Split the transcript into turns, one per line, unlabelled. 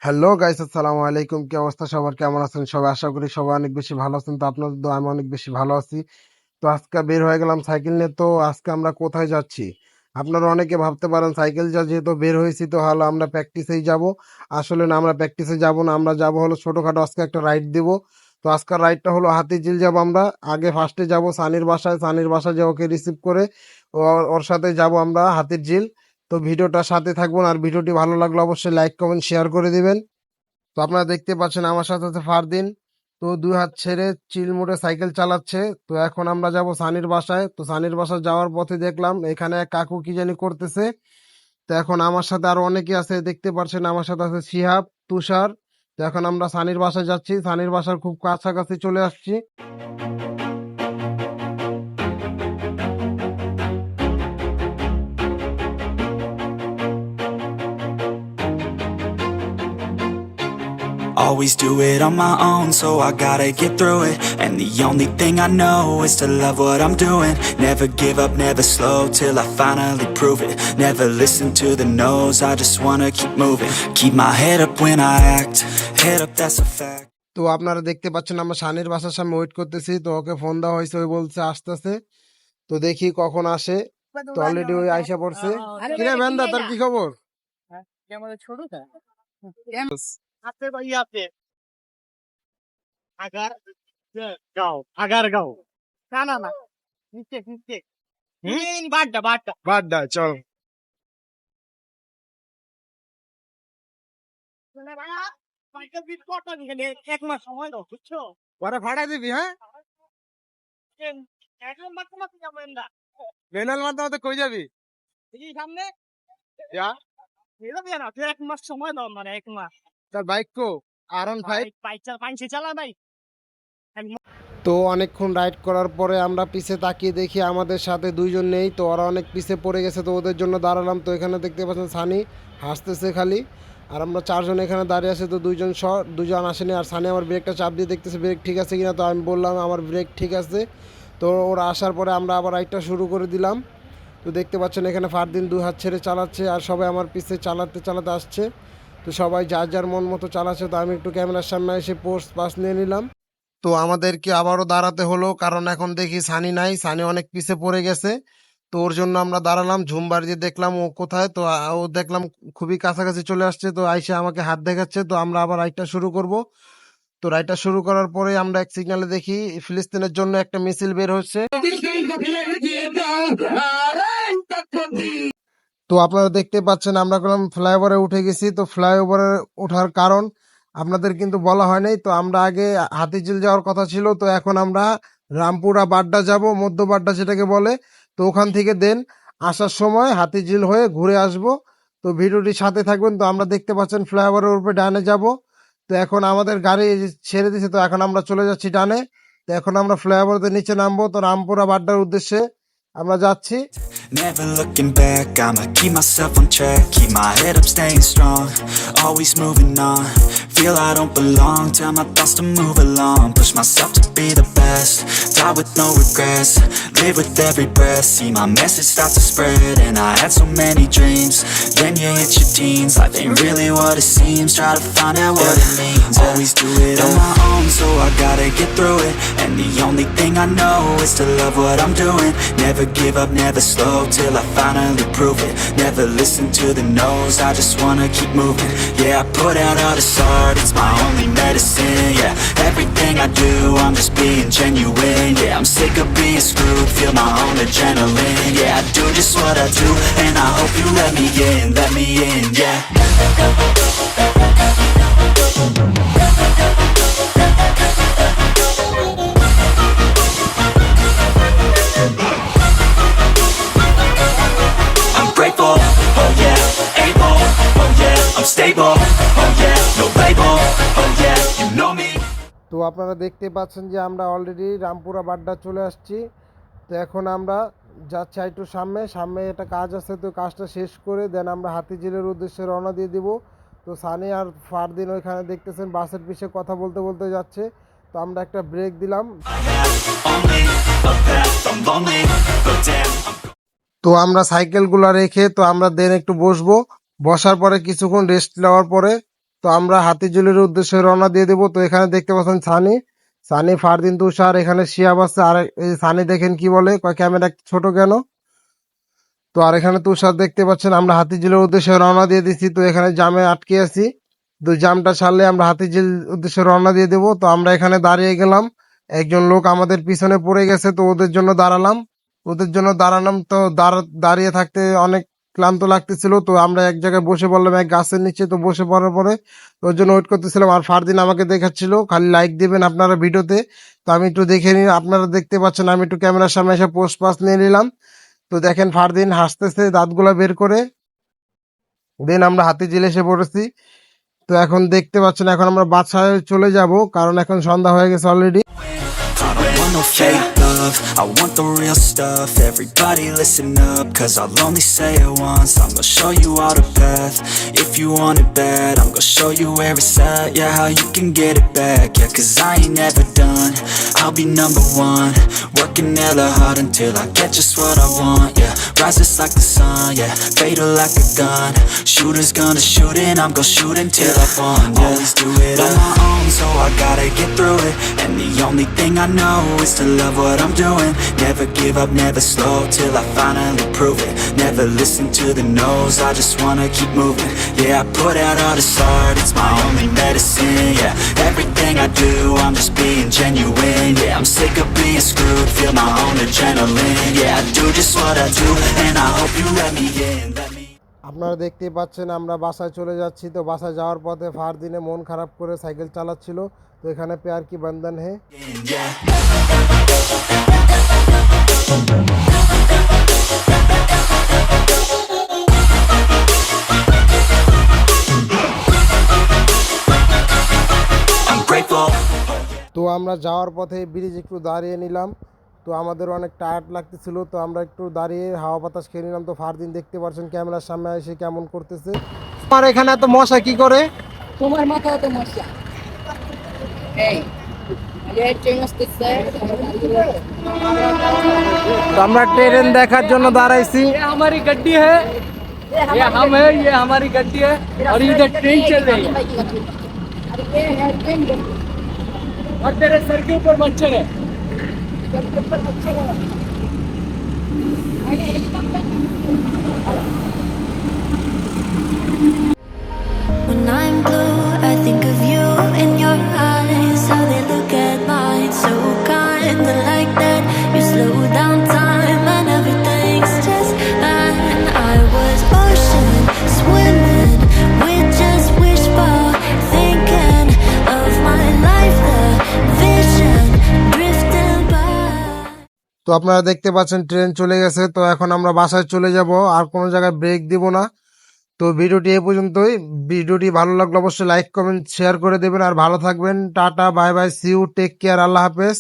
Hello guys, আসসালামু আলাইকুম। কি অবস্থা সবার, কেমন আছেন সবাই? আশা করি সবাই অনেক বেশি ভালো আছেন। তো আপনাদের দোয়ায় আমি অনেক বেশি ভালো আছি। তো আজকে বের হয়ে গেলাম সাইকেল নিয়ে। তো আজকে আমরা কোথায় যাচ্ছি? আপনারা অনেকে ভাবতে পারেন সাইকেল যেহেতু বের হয়েছি তো হলো আমরা প্র্যাকটিসেই যাব। আসলে না, আমরা প্র্যাকটিসে যাব না, আমরা যাব হলো ছোটখাটো আজকে একটা রাইড দিব। তো আজকের রাইডটা হলো হাতিঝিল যাব আমরা। আগে ফার্স্টে যাব সানির বাসায়, সানির বাসায় যে ওকে রিসিভ করে ওর সাথে যাব আমরা হাতিঝিল। তো ভিডিওটার সাথে থাকবেন, আর ভিডিওটি ভালো লাগলে অবশ্যই লাইক কমেন্ট শেয়ার করে দিবেন। তো আপনারা দেখতে পাচ্ছেন আমার সাথে আছে ফারদিন। তো দুই হাত ছেড়ে চিল মোড়ে সাইকেল চালাচ্ছে। তো এখন আমরা যাব সানির বাসায়। তো সানির বাসায় যাওয়ার পথে দেখলাম এখানে এক কাকু কি জানি করতেছে। তো এখন আমার সাথে আরো অনেকে আছে, দেখতে পাচ্ছেন আমার সাথে আছে শিহাব, তুষার। তো এখন আমরা সানির বাসায় যাচ্ছি, সানির বাসার খুব কাছাকাছি চলে আসছি।
Always do it on my own, so I gotta get through it. And the only thing I know is to love what I'm doing. Never give up, never slow, till I finally prove it. Never listen to the no's, I just wanna keep moving. Keep my head up when I act, head up, that's a fact.
তো আপনারা দেখতে পাচ্ছেন আমরা সানির বাসার সামনে wait করতেছি। তো ওকে phone দেওয়া হয়েছে, ওই বলছে আসতেছে। তো দেখি কখন আসে। তো অলরেডি ওই আইসা পড়ছে। কিরে বেন্দা, তোর কি খবর?
আগারগাঁও না না না
বাড্ডা চল।
এক মাস সময় দাও বুঝছো
পরে ভাড়া দিবি, হ্যাঁ?
এখন মাত্র যাবেন না
বেনাল মারতে মারতে কই যাবি?
এই সামনে
যা।
এরকম না তুই 1 মাস সময় দাও মানে 1 মাস
তার বাইক কো? আর1 ফাইভ।
বাইক চালা পাঁচশে চালা নাই
তো অনেকক্ষণ রাইড করার পরে আমরা পিছে তাকিয়ে দেখি আমাদের সাথে দুইজন নেই। তো ওরা অনেক পিছে পড়ে গেছে, তো ওদের জন্য দাঁড়ালাম। তো এখানে দেখতে পাচ্ছেন সানি হাসতেছে খালি, আর আমরা চারজন এখানে দাঁড়িয়ে আছি। তো দুজন আসেনি, আর সানি আমার ব্রেকটা চাপ দিয়ে দেখতেছে ব্রেক ঠিক আছে কিনা। তো আমি বললাম আমার ব্রেক ঠিক আছে। তো ওরা আসার পরে আমরা আবার রাইডটা শুরু করে দিলাম। তো দেখতে পাচ্ছেন এখানে ফারদিন দুই হাত ছেড়ে চালাচ্ছে, আর সবাই আমার পিছে চালাতে চালাতে আসছে। তো সবাই যার যার মন মতো চালাচ্ছে। তো আমি একটু ক্যামেরার সামনে এসে পোস্ট পাস নিয়ে নিলাম। তো আমাদেরকে আবারও দাঁড়াতে হলো, কারণ এখন দেখি সানি নাই, সানি অনেক পিছে পড়ে গেছে। তো ওর জন্য আমরা দাঁড়ালাম, ঝুমবার দিয়ে দেখলাম ও কোথায়। তো ও দেখলাম খুবই কাছাকাছি চলে আসছে। তো আইসা আমাকে হাত দেখাচ্ছে। তো আমরা আবার রাইডটা শুরু করব। তো রাইডটা শুরু করার পরে আমরা এক সিগনালে দেখি ফিলিস্তিনের জন্য একটা মিছিল বের হচ্ছে। তো আপনারা দেখতে পাচ্ছেন আমরা কোন ফ্লাইওভারে উঠে গেছি। তো ফ্লাইওভারে ওঠার কারণ আপনাদের কিন্তু বলা হয় নাই। তো আমরা আগে হাতিঝিল যাওয়ার কথা ছিল, তো এখন আমরা রামপুরা বাড্ডা যাব, মধ্য বাড্ডা যেটাকে বলে। তো ওখান থেকে দেন আসার সময় হাতিঝিল হয়ে ঘুরে আসব। তো ভিডিওটির সাথে থাকবেন। তো আমরা দেখতে পাচ্ছেন ফ্লাইওভারের উপরে ডানে যাব। তো এখন আমাদের গাড়ি ছেড়ে দিয়েছে, তো এখন আমরা চলে যাচ্ছি ডানে। তো এখন আমরা ফ্লাইওভারের নিচে নামবো। তো রামপুরা বাড্ডার উদ্দেশ্যে আমরা যাচ্ছি।
Never looking back, I'ma keep myself on track. Keep my head up, staying strong, always moving on. Feel I don't belong, tell my thoughts to move along. Push myself to be the best, die with no regrets. Live with every breath, see my message start to spread. And I had so many dreams, then you hit your teens. Life ain't really what it seems, try to find out what it means. Always do it on my own, so I gotta get through it. And the only thing I know is to love what I'm doing. Never give up, never slow, till I finally prove it. Never listen to the no's, I just wanna keep moving. Yeah, I put out all this art, it's my only medicine. Yeah, everything I do, I'm just being genuine. Yeah, I'm sick of being screwed, feel my own adrenaline. Yeah, I do just what I do, and I hope you let me in, yeah. Grateful, oh yeah, able, oh yeah, I'm stable, oh yeah, no label, oh yeah, you know me.
তো আপনারা দেখতে পাচ্ছেন যে আমরা already Rampura Badda চলে আসছি। তো এখন আমরা যাচ্ছি একটু সামনে একটা কাজ আছে। তো কাজটা শেষ করে দেন আমরা হাতিঝিলের উদ্দেশ্যে রওনা দিয়ে দিব। তো সানি আর ফারদিন ওইখানে দেখতেছেন বাসের পিছে কথা বলতে বলতে যাচ্ছে। তো আমরা একটা ব্রেক দিলাম।
Only a path, I'm lonely, but damn, I'm
তো আমরা সাইকেলগুলো রেখে তো আমরা দেন একটু বসবো। বসার পরে কিছুক্ষণ রেস্ট নেওয়ার পরে তো আমরা হাতিঝিলের উদ্দেশ্যে রওনা দিয়ে দেবো। তো এখানে দেখতে পাচ্ছেন সানি, সানি, ফারদিন, তুষার, এখানে শিয়াব আছে। আর এই সানি দেখেন কি বলে, কয় ক্যামেরা ছোট কেন। তো আর এখানে তুষার দেখতে পাচ্ছেন। আমরা হাতিঝিলের উদ্দেশ্যে রওনা দিয়ে দিচ্ছি। তো এখানে জামে আটকে আছি। তো জামটা ছাড়লে আমরা হাতিঝিল উদ্দেশ্যে রওনা দিয়ে দেবো। তো আমরা এখানে দাঁড়িয়ে গেলাম। একজন লোক আমাদের পিছনে পড়ে গেছে, তো ওদের জন্য দাঁড়ালাম। তো দাঁড়িয়ে থাকতে অনেক ক্লান্ত লাগতেছিল। তো আমরা এক জায়গায় বসে পড়লাম এক গাছের নিচে। তো বসে পড়ার পরে ওর জন্য ওয়েট করতেছিলাম। আর ফারদিন আমাকে দেখাচ্ছিল খালি লাইক দিবেন আপনারা ভিডিওতে। তো আমি একটু দেখে নিই, আপনারা দেখতে পাচ্ছেন আমি একটু ক্যামেরার সামনে এসে পোস্ট পাস নিয়ে নিলাম। তো দেখেন ফারদিন হাসতেছে দাঁতগুলা বের করে। দেন আমরা হাতিঝিল এসে পড়েছি। তো এখন দেখতে পাচ্ছেন এখন আমরা বাসায় চলে যাব, কারণ এখন সন্ধ্যা হয়ে গেছে already.
I don't want no fake love, I want the real stuff. Everybody listen up, cause I'll only say it once. I'm gonna show you all the path. If you want it bad, I'm gonna show you where it's at. Yeah, how you can get it back. Yeah, cause I ain't never done. I'll be number one, working hella hard until I get just what I want. Yeah, rises like the sun, yeah, fatal like a gun. Shooters gonna shoot and I'm gonna shoot until I fall. Yeah, always do it on my own, so I gotta get through it. And the only thing I know is to love what I'm doing. Never give up, never slow, till I finally prove it. Never listen to the no's, I just wanna keep moving. Yeah, I put out all this art, it's my only medicine. Yeah, everything I do, I'm just being genuine. Yeah, I'm sick of being screwed, feel my own adrenaline. Yeah, I do just what I do, and I hope you let me in, let me.
আপনারা দেখতেই পাচ্ছেন আমরা বাসায় চলে যাচ্ছি। তো বাসায় যাওয়ার পথে ফারদিনে মন খারাপ করে সাইকেল চালাচ্ছিল। তো এখানে প্যার কি বন্ধন হে।
Yeah. I'm grateful.
তো আমরা যাওয়ার পথে ব্রিজ একটু দাঁড়িয়ে নিলাম। তো আমাদের অনেক টায়ার্ড লাগতেছিল, তো আমরা একটু দাঁড়িয়ে হাওয়া বাতাস খেয়ে নিলাম। তো ফারদিন দেখতে পাচ্ছেন ক্যামেরার সামনে এসে কেমন করতেছে। আমার এখানে এত মশা কি করে?
তোমার মাথা তো মশা এই ये ट्रेन আসতেছে
তো আমরা ট্রেন দেখার জন্য দাঁড়াইছি।
ये हमारी गड्डी है, ये हम है, ये हमारी गड्डी है और इधर ट्रेन चल रही है
अरे ये है ट्रेन
और तेरे सर के ऊपर मच्छर है।
When I'm blue, I think of you in your eyes, how they look at mine, so kind of like that. You slow down time and everything's just fine. I was ocean swimming with just wishbone thinking of my life, the vision drifting by.
তো আপনারা দেখতে পাচ্ছেন train চলে গেছে। তো এখন আমরা বাসায় চলে যাব, আর কোনো জায়গায় ব্রেক দিব না। তো ভিডিওটি এ পর্যন্তই। ভিডিওটি ভালো লাগলে অবশ্যই লাইক কমেন্ট শেয়ার করে দেবেন। আর ভালো থাকবেন। Tata, bye bye, see you, take care, Allah হাফেজ।